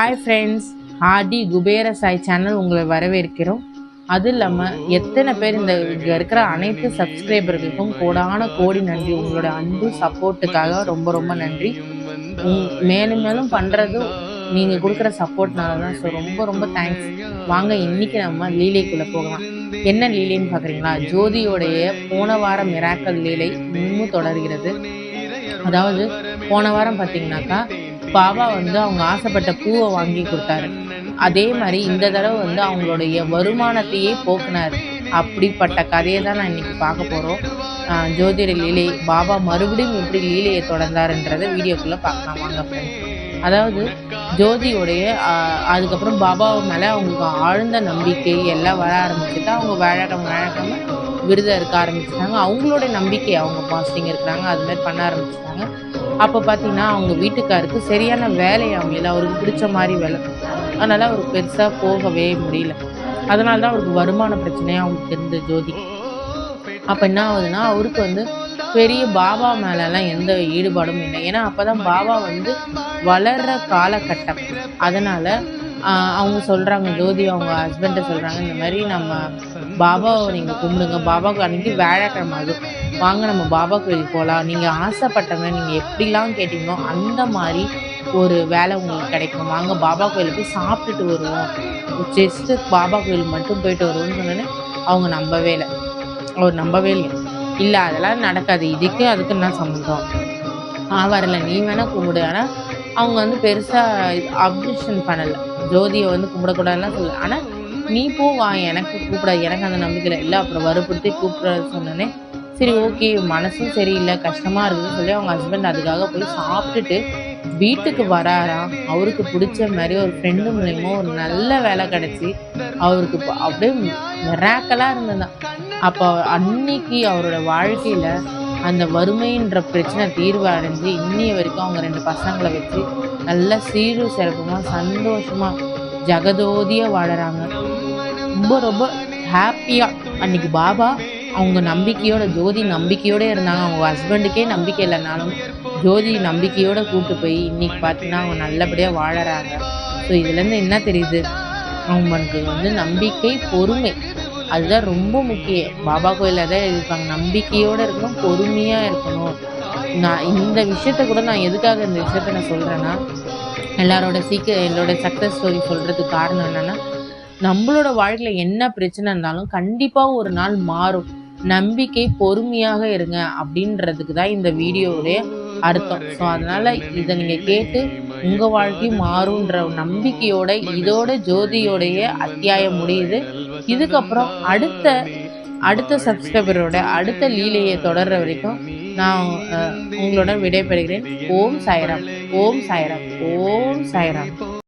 Hi friends, ஆடி Kubera Sai channel உங்களை வரவேற்கிறோம். அது இல்லாமல் எத்தனை பேர் இங்கே இருக்கிற அனைத்து சப்ஸ்கிரைபர்களுக்கும் கோடான கோடி நன்றி. உங்களோட அன்பு சப்போர்ட்டுக்காக ரொம்ப ரொம்ப நன்றி. மேலும் மேலும் பண்ணுறது நீங்கள் கொடுக்குற சப்போர்ட்னால தான். ஸோ ரொம்ப ரொம்ப தேங்க்ஸ். வாங்க இன்னைக்கு நம்ம லீலைக்குள்ளே போகலாம். என்ன லீலைன்னு பார்க்குறீங்களா? ஜோதியோடைய போன வார மிராக்கல் லீலை இன்னும் தொடர்கிறது. அதாவது போன வாரம் பார்த்தீங்கன்னாக்கா பாபா அவங்க ஆசைப்பட்ட பூவை வாங்கி கொடுத்தாரு. அதே மாதிரி இந்த தடவை அவங்களுடைய வருமானத்தையே போக்குனார். அப்படிப்பட்ட கதையை தான் நான் இன்னைக்கு பார்க்க போகிறோம். ஜோதிட லீலை பாபா மறுபடியும் எப்படி லீலையை தொடர்ந்தாருன்றதை வீடியோக்குள்ளே பார்க்கலாம் வாங்க ஃப்ரெண்ட்ஸ். அதாவது ஜோதியோடைய அதுக்கப்புறம் பாபா மேலே அவங்களுக்கு ஆழ்ந்த நம்பிக்கை எல்லாம் வர ஆரம்பிச்சுட்டு அவங்க வியாழக்கிழமை விரதம் இருக்க ஆரம்பிச்சிட்டாங்க. அவங்களுடைய நம்பிக்கை அவங்க பாஸ்டிங் இருக்கிறாங்க, அது மாதிரி பண்ண ஆரம்பிச்சிட்டாங்க. அப்போ பார்த்தீங்கன்னா அவங்க வீட்டுக்காருக்கு சரியான வேலை அமையல, அவருக்கு பிடிச்ச மாதிரி வேலை, அதனால் அவருக்கு பெருசாக போகவே முடியல. அதனால தான் அவருக்கு வருமான பிரச்சனையாக அவங்களுக்கு இருந்த ஜோதி. அப்போ என்ன ஆகுதுன்னா அவருக்கு பெரிய பாபா மேலெல்லாம் எந்த ஈடுபாடும் இல்லை. ஏன்னா அப்போ தான் பாபா வளர்கிற காலகட்டம். அதனால் அவங்க சொல்கிறாங்க, ஜோதி அவங்க ஹஸ்பண்டை சொல்கிறாங்க, இந்த மாதிரி நம்ம பாபாவை நீங்கள் கும்பிடுங்க, பாபாவுக்கு அன்றைக்கி வியாழக்கிழமை ஆகும், வாங்க நம்ம பாபா கோயிலுக்கு போகலாம், நீங்கள் ஆசைப்பட்டவங்க நீங்கள் எப்படிலாம் கேட்டிங்களோ அந்த மாதிரி ஒரு வேலை உங்களுக்கு கிடைக்கும், வாங்க பாபா கோயிலுக்கு சாப்பிட்டுட்டு வருவோம், ஜஸ்ட்டு பாபா கோயிலுக்கு மட்டும் போயிட்டு வருவோம்னு சொன்னோன்னே அவங்க நம்பவே இல்லை. அவர் நம்பவே இல்லை, அதெல்லாம் நடக்காது, இதுக்கு அதுக்கு என்ன சம்மந்தம், வரல, நீ வேணால் கும்பிடு. ஆனால் அவங்க பெருசாக அப்ஜெக்ஷன் பண்ணலை, ஜோதியை கும்பிடக்கூடாதுலாம் சொல்லலை. ஆனால் நீ போ, வா, எனக்கு கூப்பிடாது, எனக்கு அந்த நம்பிக்கையில் இல்லை, அப்புறம் வற்புறுத்தி கூப்பிட்றது சொன்னோன்னே சரி ஓகே, மனசும் சரியில்லை, கஷ்டமாக இருக்குதுன்னு சொல்லி அவங்க ஹஸ்பண்ட் அதுக்காக போய் சாப்பிட்டுட்டு வீட்டுக்கு வராராம். அவருக்கு பிடிச்ச மாதிரி ஒரு ஃப்ரெண்டு மூலயமா ஒரு நல்ல வேலை கிடச்சி அவருக்கு அப்படியே மிராக்கலாக இருந்ததுதான். அப்போ அன்னைக்கு அவரோட வாழ்க்கையில் அந்த வறுமைன்ற பிரச்சனை தீர்வு அடைஞ்சு இன்னைய வரைக்கும் அவங்க 2 பசங்களை வச்சு நல்ல சீரும் சிறப்புமாக சந்தோஷமாக ஜகதோதியாக வாழறாங்க. ரொம்ப ரொம்ப ஹாப்பியாக. அன்றைக்கி பாபா அவங்க நம்பிக்கையோட, ஜோதி நம்பிக்கையோடு இருந்தாங்க. அவங்க ஹஸ்பண்டுக்கே நம்பிக்கை இல்லைனாலும் ஜோதி நம்பிக்கையோடு கூப்பிட்டு போய் இன்றைக்கி பார்த்தீங்கன்னா அவங்க நல்லபடியாக வாழறாங்க. ஸோ இதுலேருந்து என்ன தெரியுது, அவங்களுக்கு நம்பிக்கை, பொறுமை, அதுதான் ரொம்ப முக்கியம். பாபா கோயிலில் தான் இருப்பாங்க, நம்பிக்கையோடு இருக்கணும், பொறுமையாக இருக்கணும். நான் இந்த விஷயத்த கூட நான் எதுக்காக இந்த விஷயத்த நான் சொல்கிறேன்னா, என்னோட சக்ஸஸ் ஸ்டோரி சொல்கிறதுக்கு காரணம் என்னென்னா, நம்மளோட வாழ்க்கையில் என்ன பிரச்சனை இருந்தாலும் கண்டிப்பாக ஒரு நாள் மாறும், நம்பிக்கை, பொறுமையாக இருங்க அப்படின்றதுக்கு தான் இந்த வீடியோவுடைய அர்த்தம். ஸோ அதனால் இதை நீங்கள் கேட்டு உங்கள் வாழ்க்கை மாறுன்ற நம்பிக்கையோட இதோட ஜோதியோடைய அத்தியாயம் முடியுது. இதுக்கப்புறம் அடுத்த சப்ஸ்கிரைபரோட அடுத்த லீலையை தொடர்ற வரைக்கும் நான் உங்களோட விடைபெறுகிறேன். ஓம் சாய்ராம், ஓம் சாய்ராம், ஓம் சாய்ராம்.